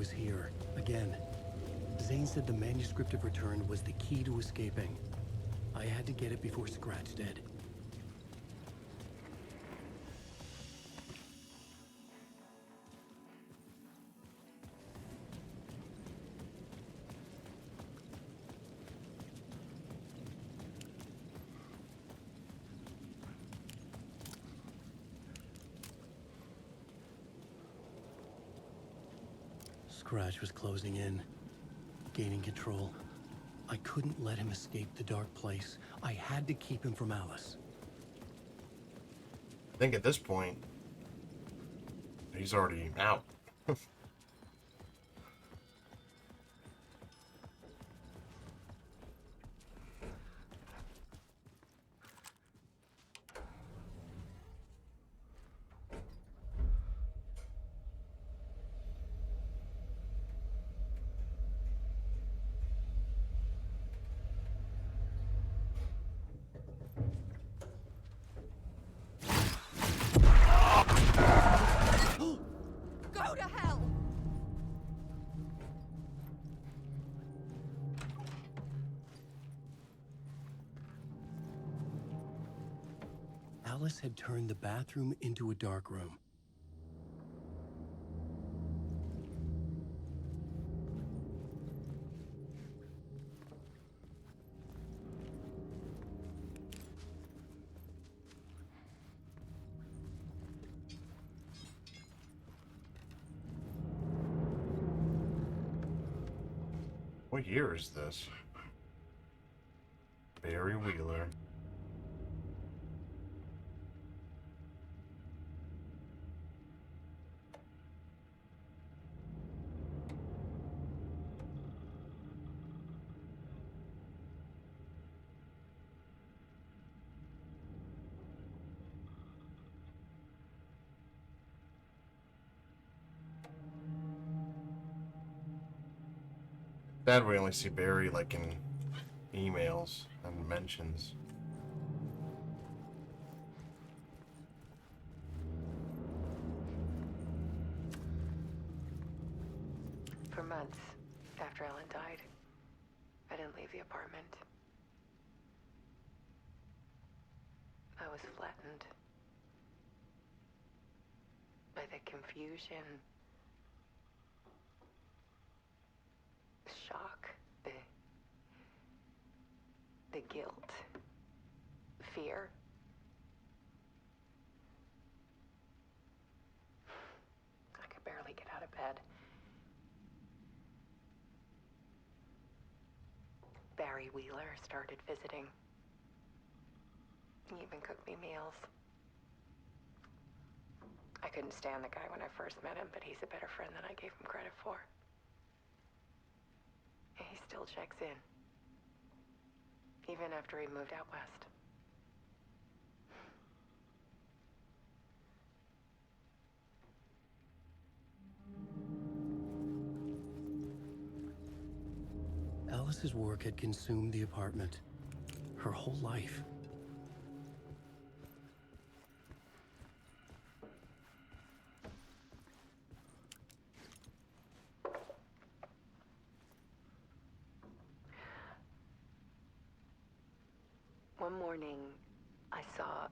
was here, again. Zane said the manuscript of return was the key to escaping. I had to get it before Scratch did. Scratch was closing in, gaining control. I couldn't let him escape the dark place. I had to keep him from Alice. I think at this point, he's already out. Go to hell! Alice had turned the bathroom into a dark room. What year is this? Barry Wheeler. Sad we only see Barry like in emails and mentions. For months after Ellen died, I didn't leave the apartment. I was flattened by the confusion, the shock, the guilt, fear. I could barely get out of bed. Barry Wheeler started visiting. He even cooked me meals. I couldn't stand the guy when I first met him, but he's a better friend than I gave him credit for. He still checks in, even after he moved out west. Alice's work had consumed the apartment. Her whole life. One morning, I saw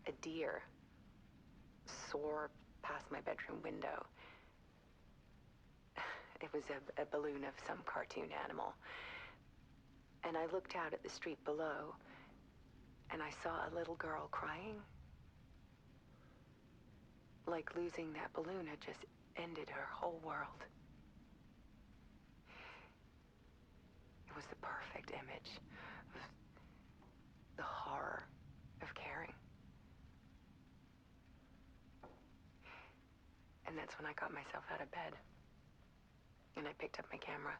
a deer soar past my bedroom window. It was a balloon of some cartoon animal. And I looked out at the street below, and I saw a little girl crying. Like losing that balloon had just ended her whole world. It was the perfect image of the horror of caring. And that's when I got myself out of bed. And I picked up my camera.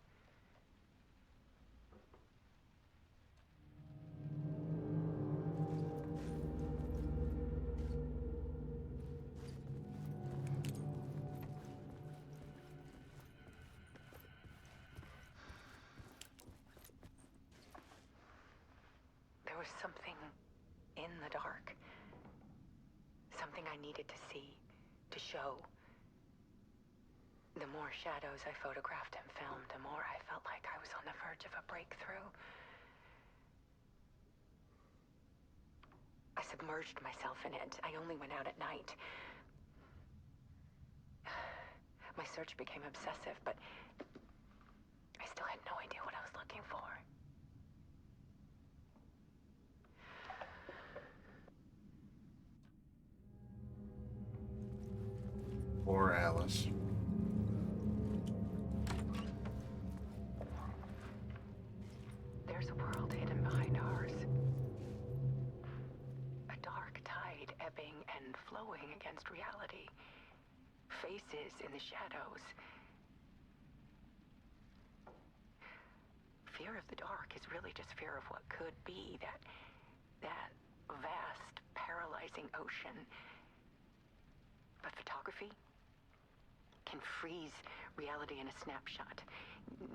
There was something in the dark. Something I needed to see, to show. The more shadows I photographed and filmed, the more I felt like I was on the verge of a breakthrough. I submerged myself in it. I only went out at night. My search became obsessive, but I still had no idea what I was looking for. Poor Alice. There's a world hidden behind ours. A dark tide ebbing and flowing against reality. Faces in the shadows. Fear of the dark is really just fear of what could be, that vast, paralyzing ocean. But photography can freeze reality in a snapshot,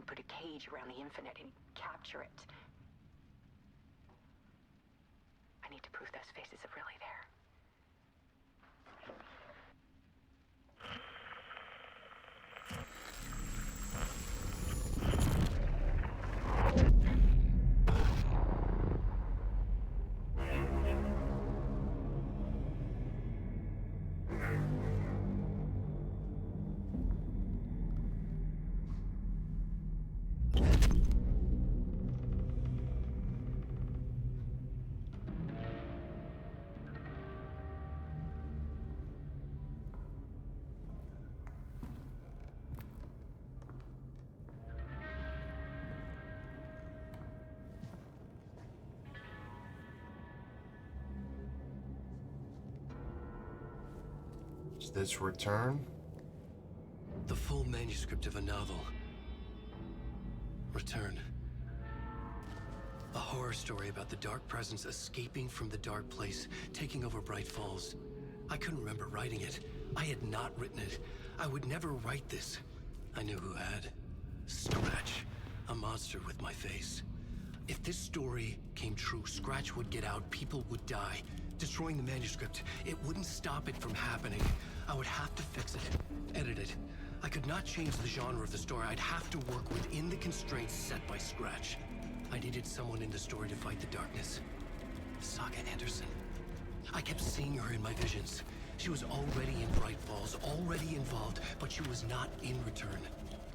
put a cage around the infinite and capture it. I need to prove those faces are really there. Is this Return? The full manuscript of a novel. Return. A horror story about the dark presence escaping from the dark place, taking over Bright Falls. I couldn't remember writing it. I had not written it. I would never write this. I knew who had. Scratch. A monster with my face. If this story came true, Scratch would get out, people would die. Destroying the manuscript, it wouldn't stop it from happening. I would have to fix it, edit it. I could not change the genre of the story. I'd have to work within the constraints set by Scratch. I needed someone in the story to fight the darkness. Saga Anderson. I kept seeing her in my visions. She was already in Bright Falls, already involved, but she was not in Return.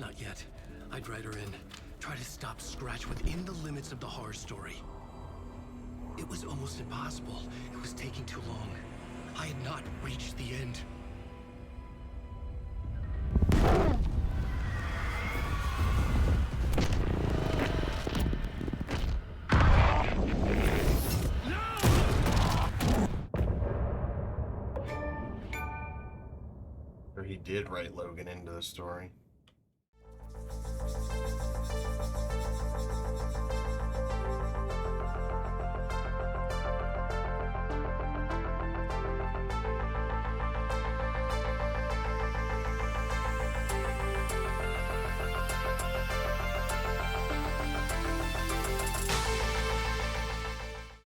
Not yet. I'd write her in, try to stop Scratch within the limits of the horror story. It was almost impossible. It was taking too long. I had not reached the end. Or he did write Logan into the story.